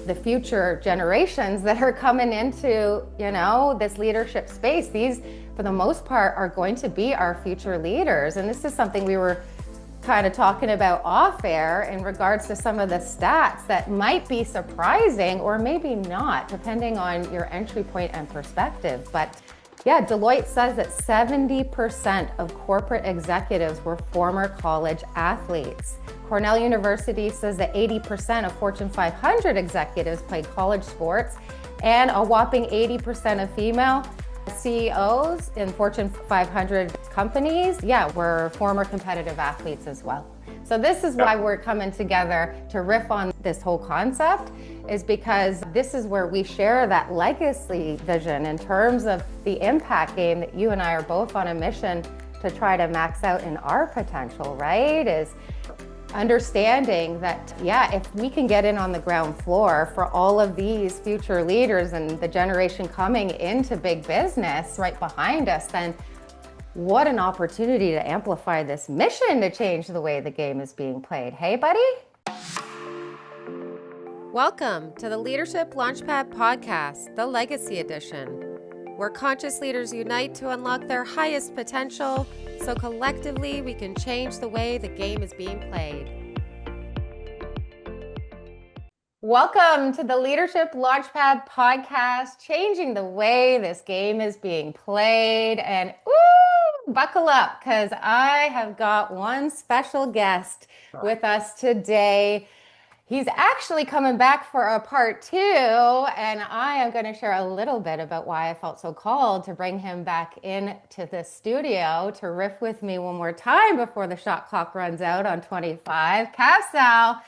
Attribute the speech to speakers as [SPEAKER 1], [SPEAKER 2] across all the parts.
[SPEAKER 1] the future generations that are coming into, this leadership space. These, for the most part, are going to be our future leaders. And this is something we were kind of talking about off air in regards to some of the stats that might be surprising or maybe not, depending on your entry point and perspective. But yeah, Deloitte says that 70% of corporate executives were former college athletes. Cornell University says that 80% of Fortune 500 executives played college sports, and a whopping 80% of female CEOs in Fortune 500 companies, were former competitive athletes as well. So this is why we're coming together to riff on this whole concept, is because this is where we share that legacy vision in terms of the impact game that you and I are both on a mission to try to max out in our potential, right? Is understanding that, if we can get in on the ground floor for all of these future leaders and the generation coming into big business right behind us, then what an opportunity to amplify this mission to change the way the game is being played. Hey, buddy?
[SPEAKER 2] Welcome to the Leadership Launchpad Podcast, the Legacy Edition, where conscious leaders unite to unlock their highest potential so collectively we can change the way the game is being played.
[SPEAKER 1] Welcome to the Leadership Launchpad Podcast, changing the way this game is being played. And buckle up, because I have got one special guest with us today. He's actually coming back for a part 2, and I am going to share a little bit about why I felt so called to bring him back into the studio to riff with me one more time before the shot clock runs out on 25. Kav Salh,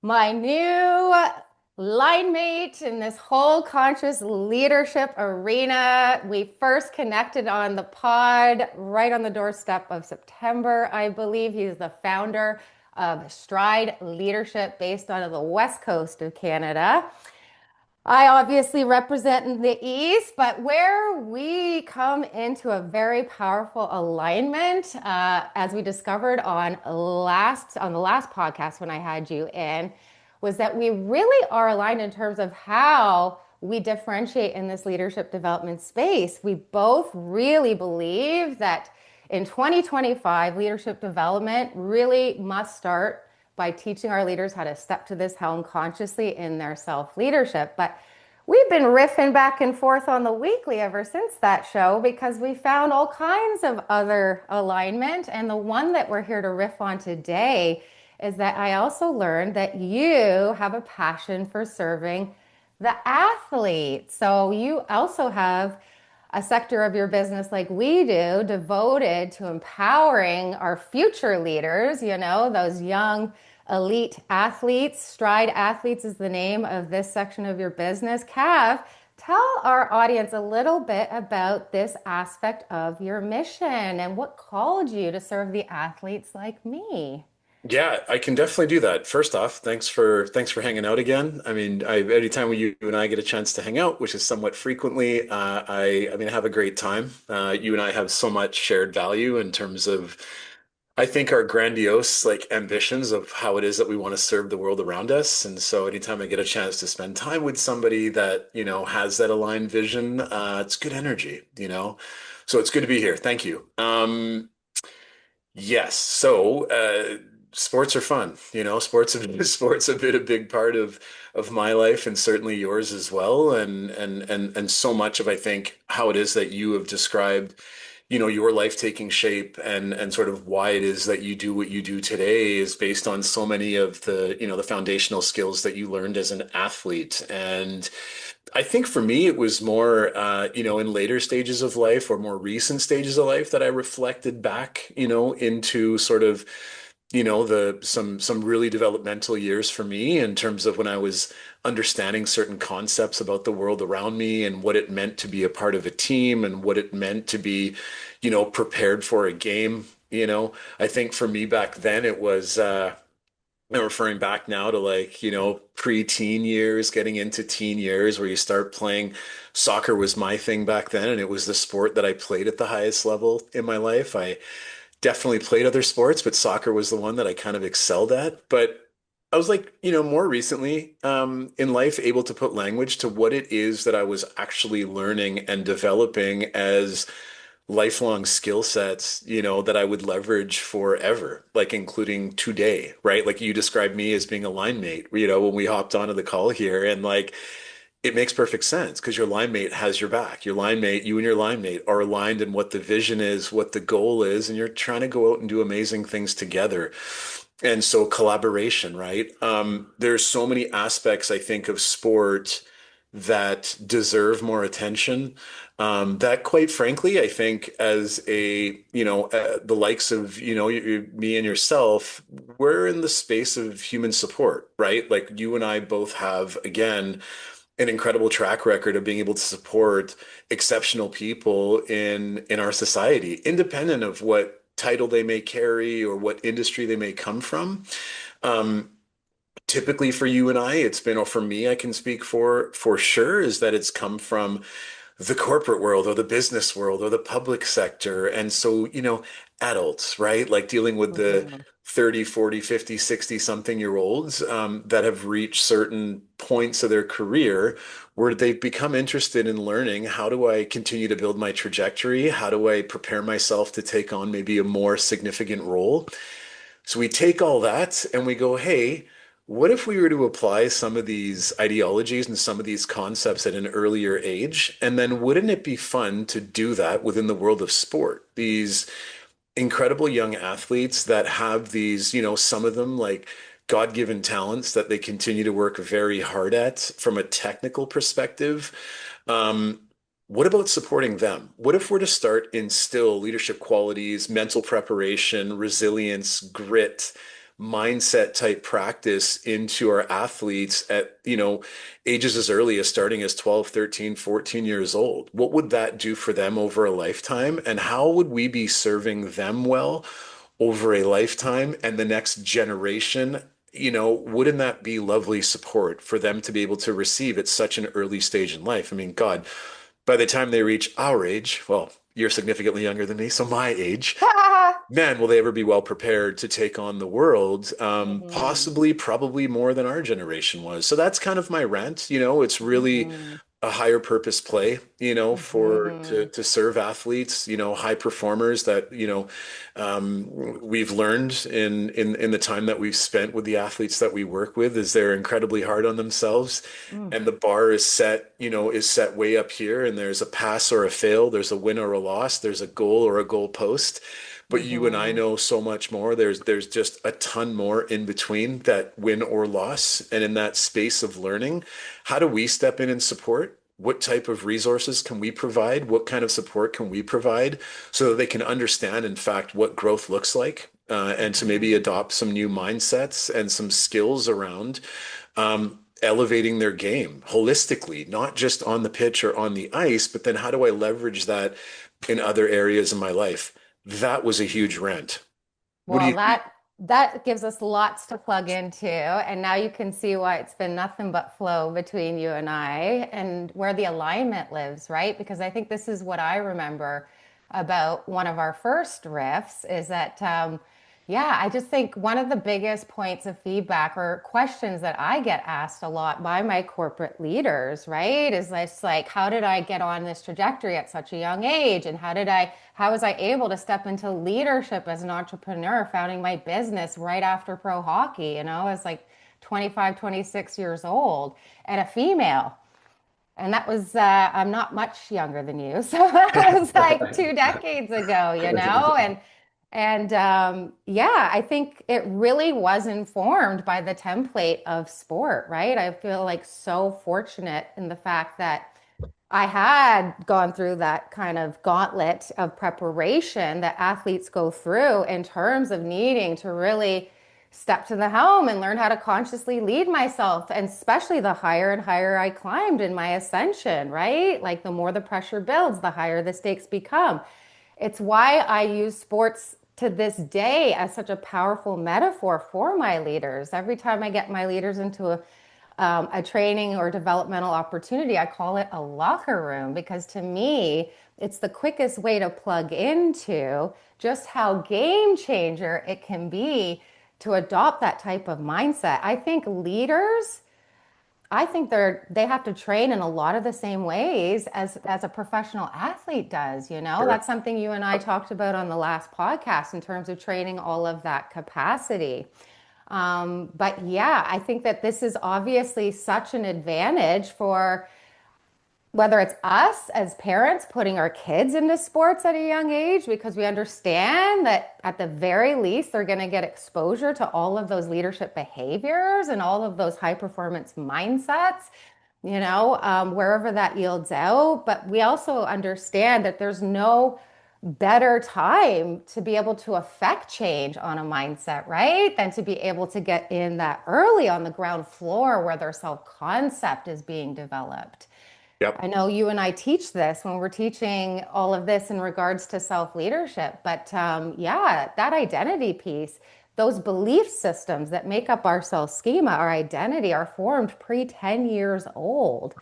[SPEAKER 1] my new line mate in this whole conscious leadership arena. We first connected on the pod right on the doorstep of September, I believe. He's the founder of Stride Leadership, based out of the west coast of Canada. I obviously represent in the East, but where we come into a very powerful alignment, as we discovered on the last podcast when I had you in, was that we really are aligned in terms of how we differentiate in this leadership development space. We both really believe that in 2025, leadership development really must start by teaching our leaders how to step to this helm consciously in their self-leadership. But we've been riffing back and forth on the weekly ever since that show, because we found all kinds of other alignment. And the one that we're here to riff on today is that I also learned that you have a passion for serving the athlete. So you also have a sector of your business, like we do, devoted to empowering our future leaders, those young elite athletes. Stride Athletes is the name of this section of your business. Kav, tell our audience a little bit about this aspect of your mission and what called you to serve the athletes like me.
[SPEAKER 3] Yeah, I can definitely do that. First off, thanks for hanging out again. I mean, anytime you and I get a chance to hang out, which is somewhat frequently, I have a great time. You and I have so much shared value in terms of, I think, our grandiose ambitions of how it is that we want to serve the world around us. And so anytime I get a chance to spend time with somebody that, has that aligned vision, it's good energy, So it's good to be here. Thank you. Yes. So, sports are fun, sports have been a big part of my life, and certainly yours as well. And so much of, I think, how it is that you have described, your life taking shape and sort of why it is that you do what you do today is based on so many of the, the foundational skills that you learned as an athlete. And I think for me, it was more, in later stages of life or more recent stages of life that I reflected back, into sort of, some really developmental years for me in terms of when I was understanding certain concepts about the world around me and what it meant to be a part of a team and what it meant to be, prepared for a game. I think for me back then it was, I'm referring back now to pre-teen years, getting into teen years where you start playing. Soccer was my thing back then, and it was the sport that I played at the highest level in my life. I definitely played other sports, but soccer was the one that I kind of excelled at. But I was like, more recently, in life, able to put language to what it is that I was actually learning and developing as lifelong skill sets, that I would leverage forever, like including today, right? Like you described me as being a line mate, when we hopped onto the call here, and like it makes perfect sense because your line mate has your back. Your line mate, you and your line mate are aligned in what the vision is, what the goal is, and you're trying to go out and do amazing things together. And so collaboration, right? There's so many aspects, I think, of sport that deserve more attention. That, quite frankly, I think, as the likes of, me and yourself, we're in the space of human support, right? Like you and I both have, again, an incredible track record of being able to support exceptional people in our society, independent of what title they may carry or what industry they may come from. Um, Typically for you and I, it's been, or for me, I can speak for sure, is that it's come from the corporate world or the business world or the public sector. And so, adults, right? Like dealing with the
[SPEAKER 1] Mhm.
[SPEAKER 3] 30, 40, 50, 60 something year olds that have reached certain points of their career where they've become interested in learning, how do I continue to build my trajectory? How do I prepare myself to take on maybe a more significant role? So we take all that and we go, hey, what if we were to apply some of these ideologies and some of these concepts at an earlier age? And then wouldn't it be fun to do that within the world of sport? These incredible young athletes that have these, some of them like God-given talents that they continue to work very hard at from a technical perspective. Um, what about supporting them? What if we're to start instill leadership qualities, mental preparation, resilience, grit, mindset type practice into our athletes at, ages as early as starting as 12, 13, 14 years old? What would that do for them over a lifetime? And how would we be serving them well over a lifetime and the next generation? Wouldn't that be lovely support for them to be able to receive at such an early stage in life? I mean, God, by the time they reach our age, well, you're significantly younger than me, so my age, man, will they ever be well prepared to take on the world?
[SPEAKER 1] Mhm.
[SPEAKER 3] Possibly, probably more than our generation was. So that's kind of my rant. It's really
[SPEAKER 1] Mhm.
[SPEAKER 3] a higher purpose play, for
[SPEAKER 1] Mhm.
[SPEAKER 3] to serve athletes, high performers that, we've learned in the time that we've spent with the athletes that we work with is they're incredibly hard on themselves.
[SPEAKER 1] Mm.
[SPEAKER 3] And the bar is set way up here, and there's a pass or a fail, there's a win or a loss, there's a goal or a goal post. But you and I
[SPEAKER 1] Mhm.
[SPEAKER 3] know so much more. There's just a ton more in between that win or loss. And in that space of learning, how do we step in and support? What type of resources can we provide? What kind of support can we provide so that they can understand, in fact, what growth looks like, and to maybe
[SPEAKER 1] Mhm.
[SPEAKER 3] adopt some new mindsets and some skills around elevating their game holistically, not just on the pitch or on the ice, but then how do I leverage that in other areas in my life? That was a huge rant. What do
[SPEAKER 1] Well,
[SPEAKER 3] you think?
[SPEAKER 1] that gives us lots to plug into, and now you can see why it's been nothing but flow between you and I, and where the alignment lives, right? Because I think this is what I remember about one of our first riffs is that yeah, I just think one of the biggest points of feedback or questions that I get asked a lot by my corporate leaders, right, is this like, how did I get on this trajectory at such a young age? And how was I able to step into leadership as an entrepreneur, founding my business right after pro hockey? I was like 25, 26 years old and a female. And that was, I'm not much younger than you. So that was like 2 decades ago, yeah, I think it really was informed by the template of sport, right? I feel like so fortunate in the fact that I had gone through that kind of gauntlet of preparation that athletes go through in terms of needing to really step to the helm and learn how to consciously lead myself. And especially the higher and higher I climbed in my ascension, right? Like the more the pressure builds, the higher the stakes become. It's why I use sports to this day as such a powerful metaphor for my leaders. Every time I get my leaders into a training or developmental opportunity, I call it a locker room because to me, it's the quickest way to plug into just how game changer it can be to adopt that type of mindset. I think leaders, I think they have to train in a lot of the same ways as a professional athlete does, you know?
[SPEAKER 3] Sure.
[SPEAKER 1] That's something you and I talked about on the last podcast in terms of training all of that capacity. But yeah, I think that this is obviously such an advantage for whether it's us as parents putting our kids into sports at a young age because we understand that at the very least they're going to get exposure to all of those leadership behaviors and all of those high performance mindsets, wherever that yields out. But we also understand that there's no better time to be able to affect change on a mindset, right? Than to be able to get in that early on the ground floor where their self concept is being developed.
[SPEAKER 3] Yep.
[SPEAKER 1] I know you and I teach this when we're teaching all of this in regards to self leadership, but yeah, that identity piece, those belief systems that make up our self schema, our identity, are formed pre 10 years old.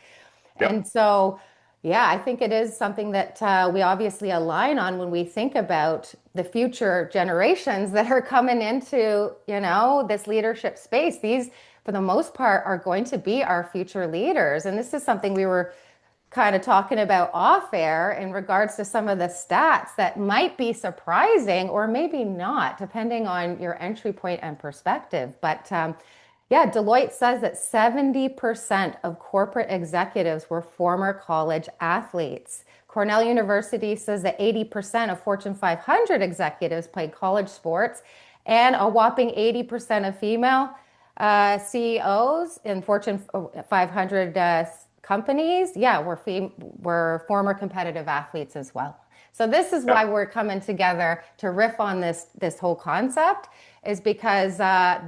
[SPEAKER 3] Yep.
[SPEAKER 1] And so, yeah, I think it is something that we obviously align on when we think about the future generations that are coming into, this leadership space. These, for the most part, are going to be our future leaders. And this is something we were kind of talking about off air in regards to some of the stats that might be surprising or maybe not, depending on your entry point and perspective. But yeah, Deloitte says that 70% of corporate executives were former college athletes. Cornell University says that 80% of Fortune 500 executives played college sports, and a whopping 80% of female CEOs in Fortune 500 companies, yeah, were former competitive athletes as well. So this is why
[SPEAKER 3] Yep.
[SPEAKER 1] we're coming together to riff on this whole concept, is because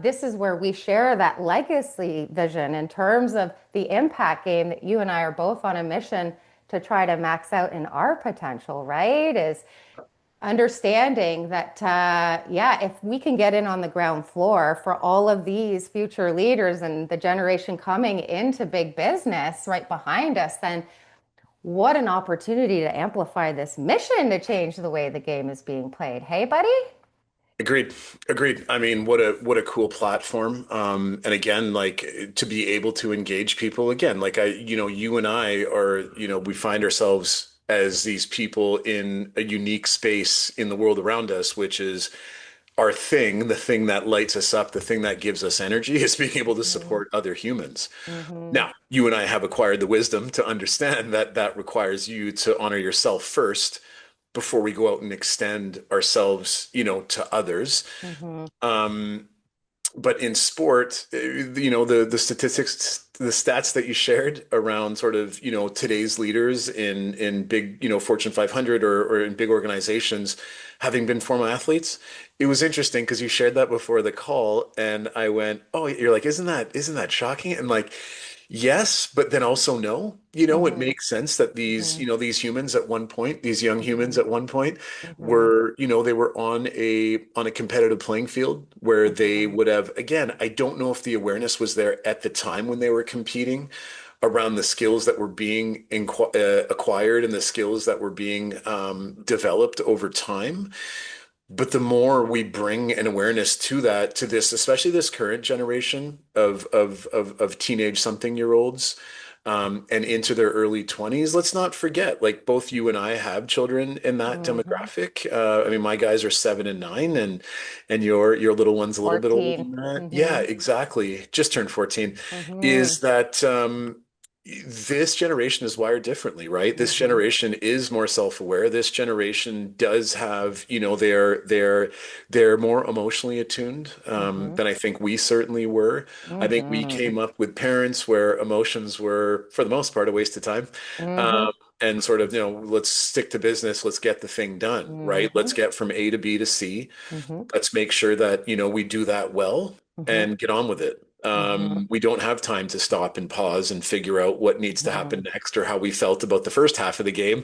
[SPEAKER 1] this is where we share that legacy vision in terms of the impact game that you and I are both on a mission to try to max out in our potential, right? Is understanding that, yeah, if we can get in on the ground floor for all of these future leaders and the generation coming into big business right behind us, then what an opportunity to amplify this mission to change the way the game is being played. Hey, buddy?
[SPEAKER 3] Agreed. Agreed. I mean, what a cool platform. And again, like to be able to engage people again, like you and I are, we find ourselves as these people in a unique space in the world around us, which is our thing, the thing that lights us up, the thing that gives us energy is being able to
[SPEAKER 1] Mm-hmm.
[SPEAKER 3] support other humans.
[SPEAKER 1] Mm-hmm.
[SPEAKER 3] Now, you and I have acquired the wisdom to understand that that requires you to honor yourself first before we go out and extend ourselves, to others.
[SPEAKER 1] Mm-hmm.
[SPEAKER 3] Um, but in sport, the statistics, the stats that you shared around sort of, today's leaders in big, Fortune 500 or in big organizations, having been former athletes, it was interesting because you shared that before the call, and I went, "Oh, you're like, isn't that shocking?" And like, yes, but then also no. It
[SPEAKER 1] Mm-hmm.
[SPEAKER 3] makes sense that these,
[SPEAKER 1] Mm-hmm.
[SPEAKER 3] these humans at one point, these young humans
[SPEAKER 1] Mm-hmm.
[SPEAKER 3] at one point
[SPEAKER 1] Mm-hmm.
[SPEAKER 3] were, they were on a competitive playing field where they
[SPEAKER 1] Mm-hmm.
[SPEAKER 3] would have, again, I don't know if the awareness was there at the time when they were competing around the skills that were being acquired and the skills that were being developed over time. But the more we bring an awareness to that, to this, especially this current generation of teenage something-year-olds, and into their early 20s, let's not forget, like both you and I have children in that
[SPEAKER 1] Mm-hmm.
[SPEAKER 3] demographic. I mean, my guys are 7 and 9, and your little one's a little bit older
[SPEAKER 1] 14.
[SPEAKER 3] than that. Yeah,
[SPEAKER 1] Mm-hmm.
[SPEAKER 3] exactly. Just turned 14.
[SPEAKER 1] Mm-hmm.
[SPEAKER 3] Is that this generation is wired differently, right? This
[SPEAKER 1] Mm-hmm.
[SPEAKER 3] generation is more self-aware. This generation does have, they're more emotionally attuned
[SPEAKER 1] Mm-hmm.
[SPEAKER 3] than I think we certainly were. I think we
[SPEAKER 1] Mm-hmm.
[SPEAKER 3] came up with parents where emotions were, for the most part, a waste of time.
[SPEAKER 1] Mm-hmm.
[SPEAKER 3] Um, and sort of, let's stick to business. Let's get the thing done, right?
[SPEAKER 1] Mm-hmm.
[SPEAKER 3] Let's get from A to B to C.
[SPEAKER 1] Mm-hmm.
[SPEAKER 3] Let's make sure that, we do that well
[SPEAKER 1] Mm-hmm.
[SPEAKER 3] and get on with it.
[SPEAKER 1] Mm-hmm.
[SPEAKER 3] We don't have time to stop and pause and figure out what needs to
[SPEAKER 1] Mm-hmm.
[SPEAKER 3] happen next or how we felt about the first half of the game.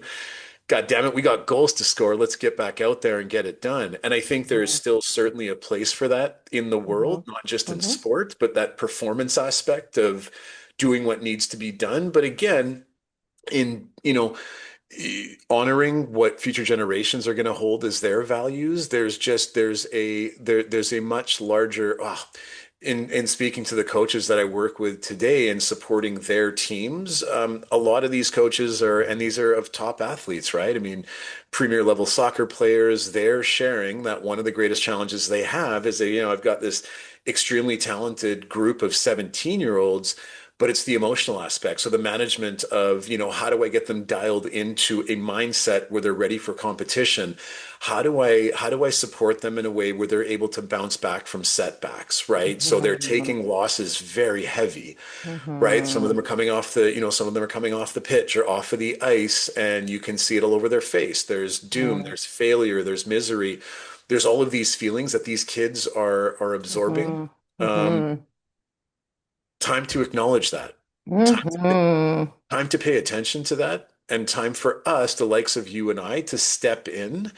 [SPEAKER 3] God damn it, we got goals to score. Let's get back out there and get it done. And I think there's still certainly a place for that in the
[SPEAKER 1] Mm-hmm.
[SPEAKER 3] world, not just in
[SPEAKER 1] Mm-hmm.
[SPEAKER 3] sport, but that performance aspect of doing what needs to be done. But again, in honoring what future generations are going to hold as their values. There's a much larger in speaking to the coaches that I work with today and supporting their teams. A lot of these coaches are, and these are of top athletes, right? I mean, premier level soccer players, they're sharing that one of the greatest challenges they have is I've got this extremely talented group of 17-year-olds, but it's the emotional aspect. So the management of, how do I get them dialed into a mindset where they're ready for competition? How do I support them in a way where they're able to bounce back from setbacks, right? So they're
[SPEAKER 1] Mhm.
[SPEAKER 3] taking losses very heavy, right? Some of them
[SPEAKER 1] Mhm.
[SPEAKER 3] are coming off some of them are coming off the pitch or off of the ice, and you can see it all over their face. There's doom,
[SPEAKER 1] Mhm.
[SPEAKER 3] there's failure, there's misery. There's all of these feelings that these kids are absorbing.
[SPEAKER 1] Mhm.
[SPEAKER 3] Um,
[SPEAKER 1] Mhm.
[SPEAKER 3] Time to acknowledge that. Time to,
[SPEAKER 1] Mhm.
[SPEAKER 3] time to pay attention to that, and time for us, the likes of you and I, to step in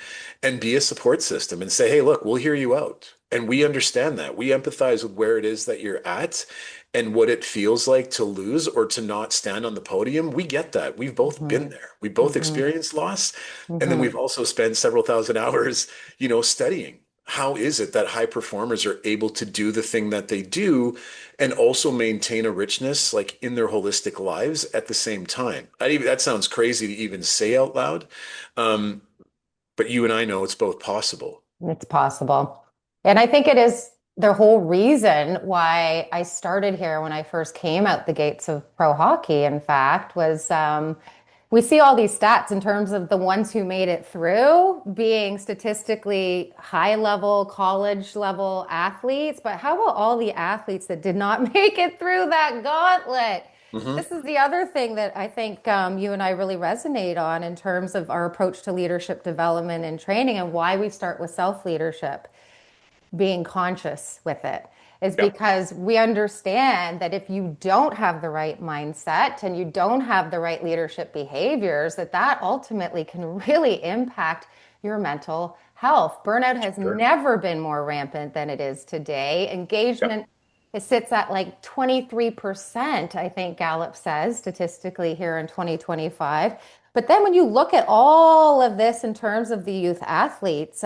[SPEAKER 3] and be a support system and say, hey, look, we'll hear you out. And we understand that. We empathize with where it is that you're at and what it feels like to lose or to not stand on the podium. We get that. We've both been
[SPEAKER 1] Mhm.
[SPEAKER 3] there. We both
[SPEAKER 1] Mhm.
[SPEAKER 3] experienced loss. And then
[SPEAKER 1] Mhm.
[SPEAKER 3] we've also spent several thousand hours, studying. How is it that high performers are able to do the thing that they do and also maintain a richness like in their holistic lives at the same time? That sounds crazy to even say out loud. Um, but you and I know it's both possible.
[SPEAKER 1] It's possible. And I think it is the whole reason why I started here when I first came out the gates of pro hockey, in fact, was we see all these stats in terms of the ones who made it through being statistically high level, college level athletes. But how about all the athletes that did not make it through that gauntlet?
[SPEAKER 3] Hmm.
[SPEAKER 1] This is the other thing that I think you and I really resonate on in terms of our approach to leadership development and training and why we start with self leadership, being conscious with it, is
[SPEAKER 3] Yeah.
[SPEAKER 1] because we understand that if you don't have the right mindset and you don't have the right leadership behaviors, that ultimately can really impact your mental health. Burnout has
[SPEAKER 3] Sure.
[SPEAKER 1] never been more rampant than it is today.
[SPEAKER 3] Yeah.
[SPEAKER 1] Engagement, it sits at like 23%, I think Gallup says statistically here in 2025. But then when you look at all of this in terms of the youth athletes,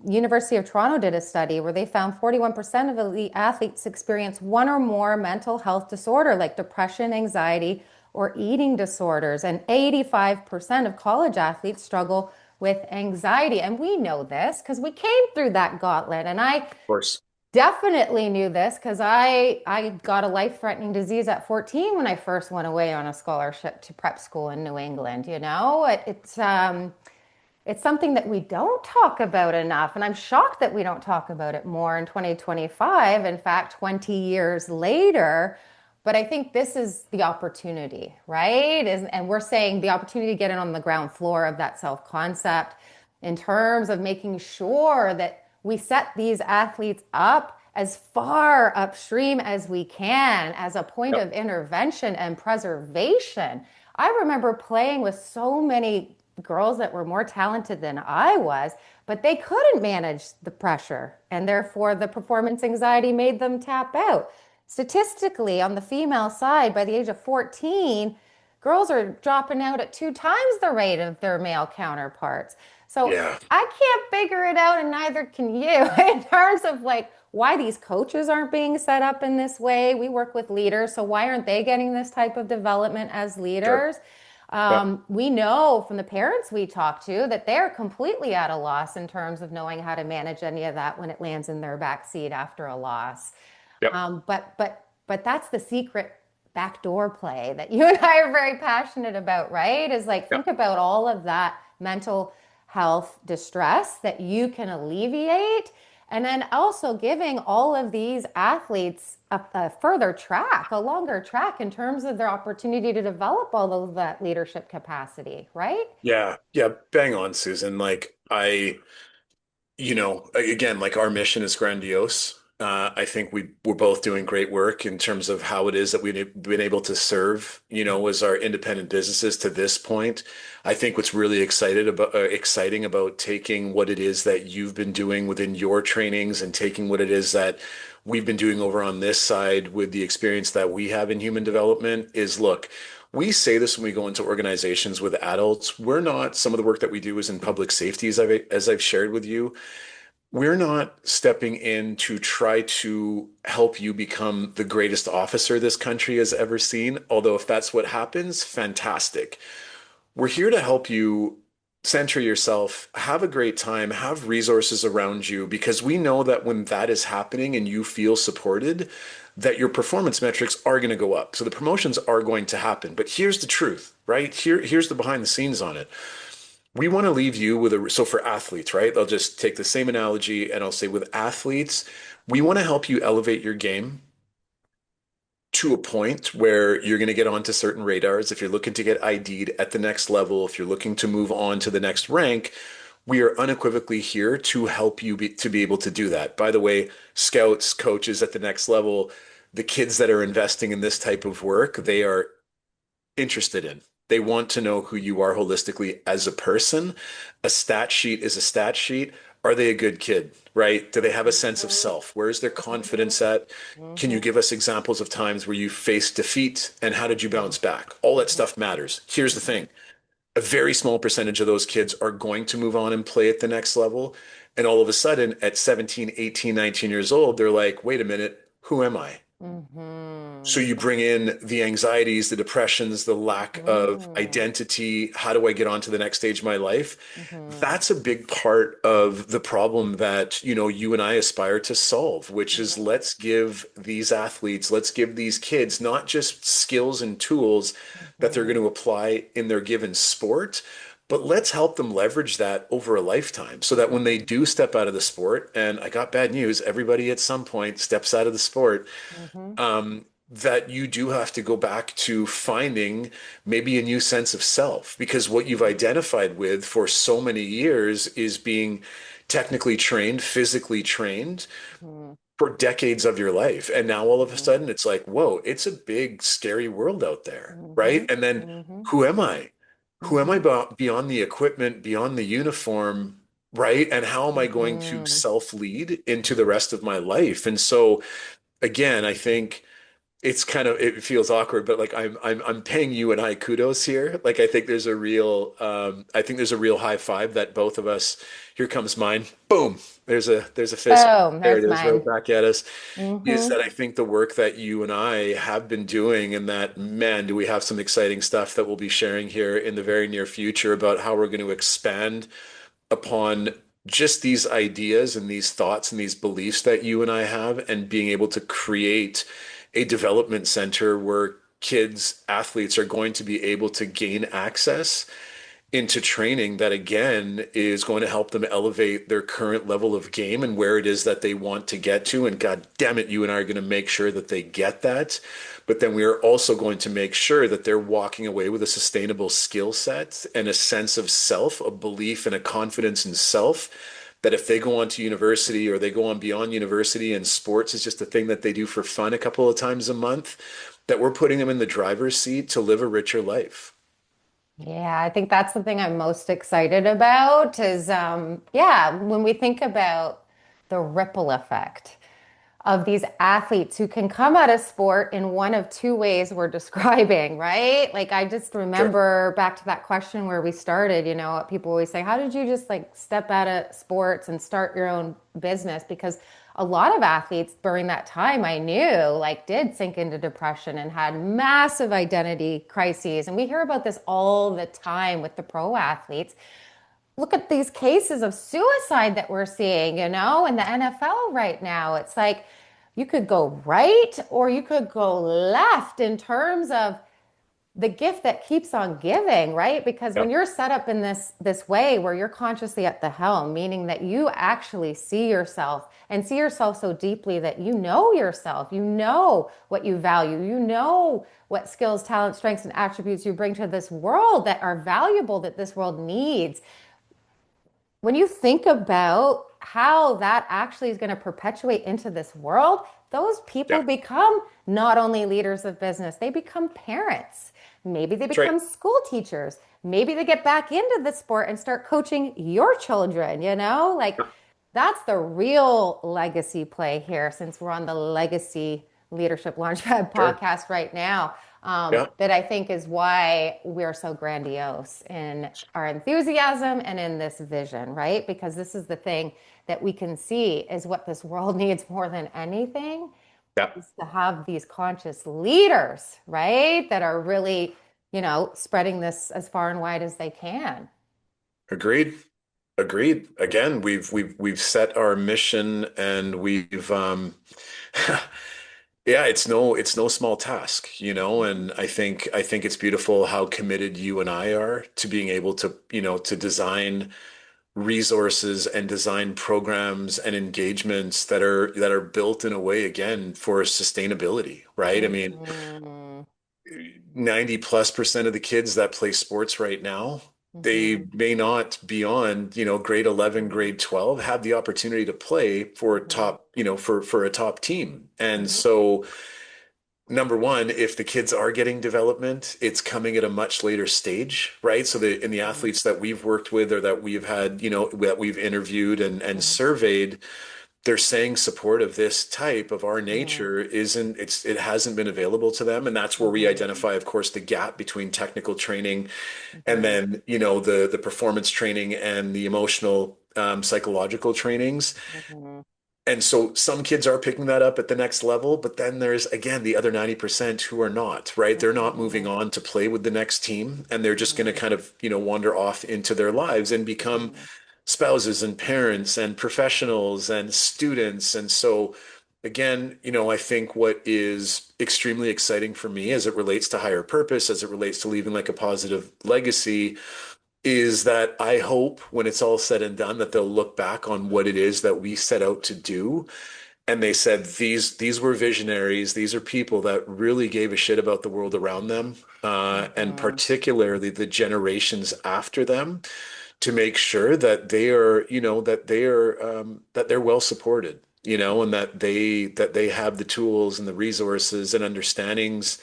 [SPEAKER 1] University of Toronto did a study where they found 41% of elite athletes experience one or more mental health disorder like depression, anxiety, or eating disorders. And 85% of college athletes struggle with anxiety. And we know this because we came through that gauntlet. And I
[SPEAKER 3] Of course.
[SPEAKER 1] definitely knew this because I got a life-threatening disease at 14 when I first went away on a scholarship to prep school in New England. It's something that we don't talk about enough, and I'm shocked that we don't talk about it more in 2025. In fact, 20 years later. But I think this is the opportunity, right? And we're saying the opportunity to get in on the ground floor of that self-concept in terms of making sure that we set these athletes up as far upstream as we can as a point
[SPEAKER 3] Yep.
[SPEAKER 1] of intervention and preservation. I remember playing with so many girls that were more talented than I was, but they couldn't manage the pressure, and therefore the performance anxiety made them tap out. Statistically, on the female side, by the age of 14, girls are dropping out at 2 times the rate of their male counterparts. So
[SPEAKER 3] Yeah.
[SPEAKER 1] I can't figure it out, and neither can you, in terms of like why these coaches aren't being set up in this way. We work with leaders, so why aren't they getting this type of development as
[SPEAKER 3] Sure.
[SPEAKER 1] leaders?
[SPEAKER 3] Yeah.
[SPEAKER 1] We know from the parents we talk to that they're completely at a loss in terms of knowing how to manage any of that when it lands in their back seat after a loss.
[SPEAKER 3] Yep.
[SPEAKER 1] But that's the secret backdoor play that you and I are very passionate about, right? Is like
[SPEAKER 3] Yeah.
[SPEAKER 1] think about all of that mental health distress that you can alleviate, and then also giving all of these athletes a further track, a longer track in terms of their opportunity to develop all of that leadership capacity, right?
[SPEAKER 3] Yeah. Yeah. Bang on, Susan. Again, like our mission is grandiose. I think we're both doing great work in terms of how it is that we've been able to serve, as our independent businesses to this point. I think what's really exciting about taking what it is that you've been doing within your trainings and taking what it is that we've been doing over on this side with the experience that we have in human development is look. We say this when we go into organizations with adults. We're not, some of the work that we do is in public safety, as I've shared with you. We're not stepping in to try to help you become the greatest officer this country has ever seen. Although, if that's what happens, fantastic. We're here to help you center yourself, have a great time, have resources around you, because we know that when that is happening and you feel supported, that your performance metrics are going to go up. So the promotions are going to happen. But here's the truth, right? Here's the behind the scenes on it. We want to leave you with so for athletes, right? I'll just take the same analogy and I'll say with athletes, we want to help you elevate your game to a point where you're going to get onto certain radars. If you're looking to get ID'd at the next level, if you're looking to move on to the next rank, we are unequivocally here to help you to be able to do that. By the way, scouts, coaches at the next level, the kids that are investing in this type of work, they are interested in. They want to know who you are holistically as a person. A stat sheet is a stat sheet. Are they a good kid, right? Do they have a sense of self? Where's their confidence at? Can you give us examples of times where you faced defeat and how did you bounce back? All that stuff matters. Here's the thing. A very small percentage of those kids are going to move on and play at the next level. And all of a sudden at 17, 18, 19 years old, they're like, wait a minute, who am I? So you bring in the anxieties, the depressions, the lack of identity. How do I get on to the next stage of my life? That's a big part of the problem that, you and I aspire to solve, which is let's give these athletes, let's give these kids not just skills and tools that they're going to apply in their given sport, but let's help them leverage that over a lifetime so that when they do step out of the sport, and I got bad news, everybody at some point steps out of the sport, that you do have to go back to finding maybe a new sense of self, because what you've identified with for so many years is being technically trained, physically trained for decades of your life. And now all of a sudden it's like, whoa, it's a big, scary world out there, right? And then who am I? Who am I beyond the equipment, beyond the uniform, right? And how am I going to self-lead into the rest of my life? And so again, I think it feels awkward, but like I'm paying you and I kudos here. Like I think there's a real high five that both of us, here comes mine. Boom. There's a fist.
[SPEAKER 1] Boom,
[SPEAKER 3] There
[SPEAKER 1] there's
[SPEAKER 3] it is, right
[SPEAKER 1] mine.
[SPEAKER 3] back at us. Is
[SPEAKER 1] Mm-hmm.
[SPEAKER 3] that I think the work that you and I have been doing, and that, man, do we have some exciting stuff that we'll be sharing here in the very near future about how we're going to expand upon just these ideas and these thoughts and these beliefs that you and I have, and being able to create a development center where kids, athletes are going to be able to gain access into training that again is going to help them elevate their current level of game and where it is that they want to get to. And God damn it, you and I are going to make sure that they get that. But then we are also going to make sure that they're walking away with a sustainable skill set and a sense of self, a belief and a confidence in self, that if they go on to university or they go on beyond university and sports is just a thing that they do for fun a couple of times a month, that we're putting them in the driver's seat to live a richer life.
[SPEAKER 1] Yeah, I think that's the thing I'm most excited about is, yeah, when we think about the ripple effect of these athletes who can come at a sport in one of two ways we're describing, right? Like I just
[SPEAKER 3] Sure.
[SPEAKER 1] remember back to that question where we started, people always say, how did you just like step out of sports and start your own business? Because a lot of athletes during that time I knew like did sink into depression and had massive identity crises. And we hear about this all the time with the pro athletes. Look at these cases of suicide that we're seeing, in the NFL right now. It's like you could go right or you could go left in terms of the gift that keeps on giving, right? Because
[SPEAKER 3] Yeah.
[SPEAKER 1] when you're set up in this way where you're consciously at the helm, meaning that you actually see yourself and see yourself so deeply that you know yourself, you know what you value, you know what skills, talents, strengths, and attributes you bring to this world that are valuable, that this world needs. When you think about how that actually is going to perpetuate into this world, those people
[SPEAKER 3] Yeah.
[SPEAKER 1] become not only leaders of business, they become parents. Maybe they
[SPEAKER 3] That's right.
[SPEAKER 1] become school teachers. Maybe they get back into the sport and start coaching your children, Like that's the real legacy play here, since we're on the Legacy Leadership Launchpad
[SPEAKER 3] Sure.
[SPEAKER 1] podcast right now.
[SPEAKER 3] Yeah.
[SPEAKER 1] that I think is why we're so grandiose in our enthusiasm and in this vision, right? Because this is the thing that we can see is what this world needs more than anything
[SPEAKER 3] Yeah.
[SPEAKER 1] is to have these conscious leaders, right? That are really, spreading this as far and wide as they can.
[SPEAKER 3] Agreed. Agreed. Again, we've set our mission and we've yeah, it's no small task, and I think it's beautiful how committed you and I are to being able to, to design resources and design programs and engagements that are built in a way again for sustainability, right? I mean,
[SPEAKER 1] Mhm.
[SPEAKER 3] 90+% of the kids that play sports right now, they
[SPEAKER 1] Mhm.
[SPEAKER 3] may not beyond, grade 11, grade 12 have the opportunity to play for a
[SPEAKER 1] Mhm.
[SPEAKER 3] top, for a top team. And
[SPEAKER 1] Mhm.
[SPEAKER 3] so number one, if the kids are getting development, it's coming at a much later stage, right? So in the
[SPEAKER 1] Mhm.
[SPEAKER 3] athletes that we've worked with or that we've had, that we've interviewed and
[SPEAKER 1] Mhm.
[SPEAKER 3] surveyed, they're saying support of this type of our
[SPEAKER 1] Mhm.
[SPEAKER 3] nature it hasn't been available to them. And that's where we
[SPEAKER 1] Mhm.
[SPEAKER 3] identify, of course, the gap between technical training and
[SPEAKER 1] Mhm.
[SPEAKER 3] then, the performance training and the emotional, psychological trainings.
[SPEAKER 1] Mhm.
[SPEAKER 3] And so some kids are picking that up at the next level, but then there's again the other 90% who are not, right? They're not moving
[SPEAKER 1] Mhm.
[SPEAKER 3] on to play with the next team and they're just going to
[SPEAKER 1] Mhm.
[SPEAKER 3] kind of, wander off into their lives and become
[SPEAKER 1] Mhm.
[SPEAKER 3] spouses and parents and professionals and students. And so again, I think what is extremely exciting for me as it relates to higher purpose, as it relates to leaving like a positive legacy is that I hope when it's all said and done that they'll look back on what it is that we set out to do and they said these were visionaries, these are people that really gave a shit about the world around them, and
[SPEAKER 1] Mhm.
[SPEAKER 3] particularly the generations after them to make sure that they are that they're well supported, and that they have the tools and the resources and understandings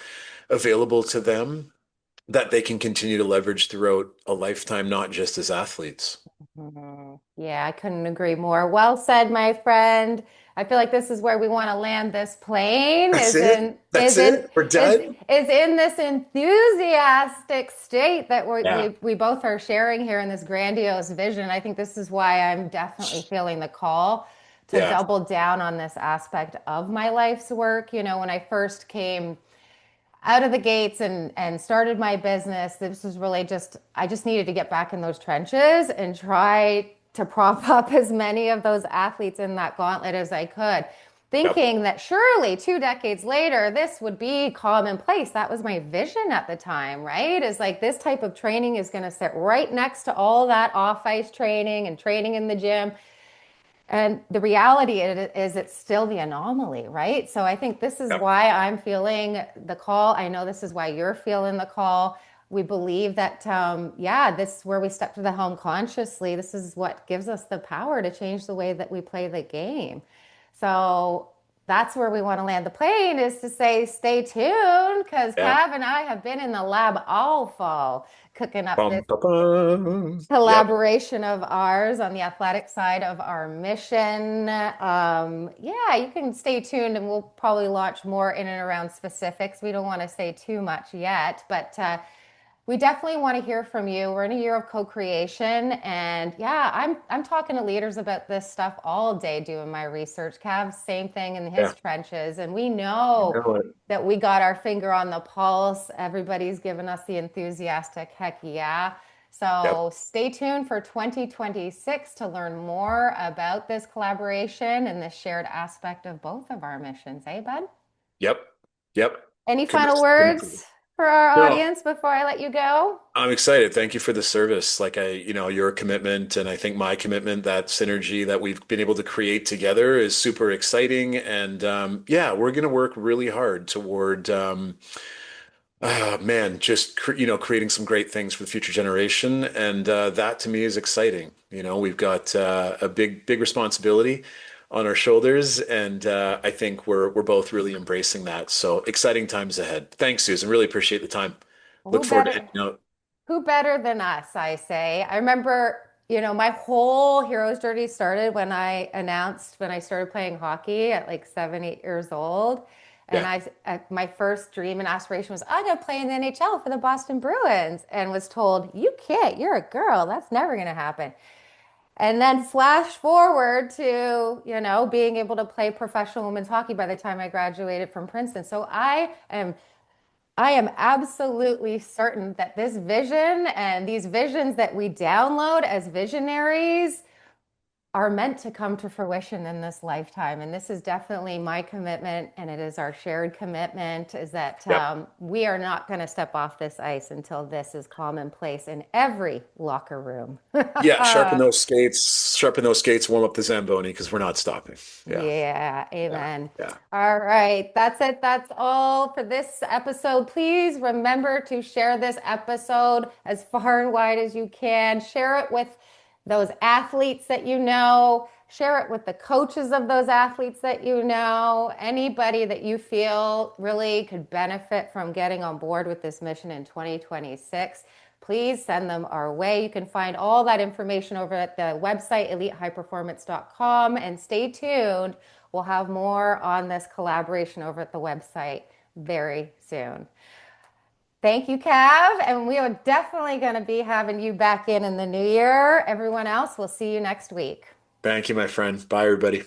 [SPEAKER 3] available to them that they can continue to leverage throughout a lifetime, not just as athletes.
[SPEAKER 1] Mhm. Yeah, I couldn't agree more. Well said, my friend. I feel like this is where we want to land this plane
[SPEAKER 3] That's
[SPEAKER 1] is
[SPEAKER 3] it.
[SPEAKER 1] in
[SPEAKER 3] That's it. We're
[SPEAKER 1] is
[SPEAKER 3] done.
[SPEAKER 1] is in this enthusiastic state that
[SPEAKER 3] Yeah.
[SPEAKER 1] we both are sharing here in this grandiose vision. I think this is why I'm definitely feeling the call to
[SPEAKER 3] Yeah.
[SPEAKER 1] double down on this aspect of my life's work. When I first came out of the gates and started my business, this was really just I just needed to get back in those trenches and try to prop up as many of those athletes in that gauntlet as I could,
[SPEAKER 3] Yep.
[SPEAKER 1] thinking that surely 2 decades later this would be commonplace. That was my vision at the time, right? Is like this type of training is going to sit right next to all that off ice training and training in the gym, and the reality is it's still the anomaly, right? So I think this is
[SPEAKER 3] Yep.
[SPEAKER 1] why I'm feeling the call. I know this is why you're feeling the call. We believe that, yeah, this is where we step to the helm consciously. This is what gives us the power to change the way that we play the game. So that's where we want to land the plane is to say, stay tuned because
[SPEAKER 3] Yeah.
[SPEAKER 1] Kav and I have been in the lab all fall cooking up
[SPEAKER 3] Bum,
[SPEAKER 1] this
[SPEAKER 3] ba, bum. Yep.
[SPEAKER 1] collaboration of ours on the athletic side of our mission. Yeah, you can stay tuned and we'll probably launch more in and around specifics. We don't want to say too much yet, but we definitely want to hear from you. We're in a year of co-creation and yeah, I'm talking to leaders about this stuff all day doing my research. Cav, same thing in his
[SPEAKER 3] Yeah.
[SPEAKER 1] trenches. And we
[SPEAKER 3] You
[SPEAKER 1] know
[SPEAKER 3] know it.
[SPEAKER 1] that we got our finger on the pulse. Everybody's given us the enthusiastic heck yeah.
[SPEAKER 3] Yep.
[SPEAKER 1] So stay tuned for 2026 to learn more about this collaboration and this shared aspect of both of our missions. Eh, bud?
[SPEAKER 3] Yep. Yep.
[SPEAKER 1] Any
[SPEAKER 3] Couldn't
[SPEAKER 1] final
[SPEAKER 3] couldn't agree.
[SPEAKER 1] words for our
[SPEAKER 3] No,
[SPEAKER 1] audience before I let you go?
[SPEAKER 3] I'm excited. Thank you for the service. Like your commitment and I think my commitment, that synergy that we've been able to create together is super exciting. And yeah, we're going to work really hard toward man, just creating some great things for the future generation, and that to me is exciting. We've got a big responsibility on our shoulders, and I think we're both really embracing that. So exciting times ahead. Thanks, Susan. Really appreciate the time. Look
[SPEAKER 1] Who
[SPEAKER 3] forward to
[SPEAKER 1] better?
[SPEAKER 3] hanging out.
[SPEAKER 1] Who better than us, I say. I remember, my whole hero's journey started when I announced when I started playing hockey at like 7, 8 years old. And my first dream and aspiration was, I'm going to play in the NHL for the Boston Bruins, and was told, you can't, you're a girl. That's never going to happen. And then flash forward to, being able to play professional women's hockey by the time I graduated from Princeton. So I am absolutely certain that this vision and these visions that we download as visionaries are meant to come to fruition in this lifetime. And this is definitely my commitment, and it is our shared commitment, is that we are not going to step off this ice until this is commonplace in every locker room.
[SPEAKER 3] Yeah, sharpen those skates, warm up the Zamboni, because we're not stopping.
[SPEAKER 1] Yeah,
[SPEAKER 3] Yeah.
[SPEAKER 1] amen.
[SPEAKER 3] Yeah.
[SPEAKER 1] All right, that's it. That's all for this episode. Please remember to share this episode as far and wide as you can. Share it with those athletes that you know. Share it with the coaches of those athletes that you know. Anybody that you feel really could benefit from getting on board with this mission in 2026. Please send them our way. You can find all that information over at the website, elitehighperformance.com. And stay tuned. We'll have more on this collaboration over at the website very soon. Thank you, Kav. And we are definitely going to be having you back in the new year. Everyone else, we'll see you next week.
[SPEAKER 3] Thank you, my friend. Bye, everybody.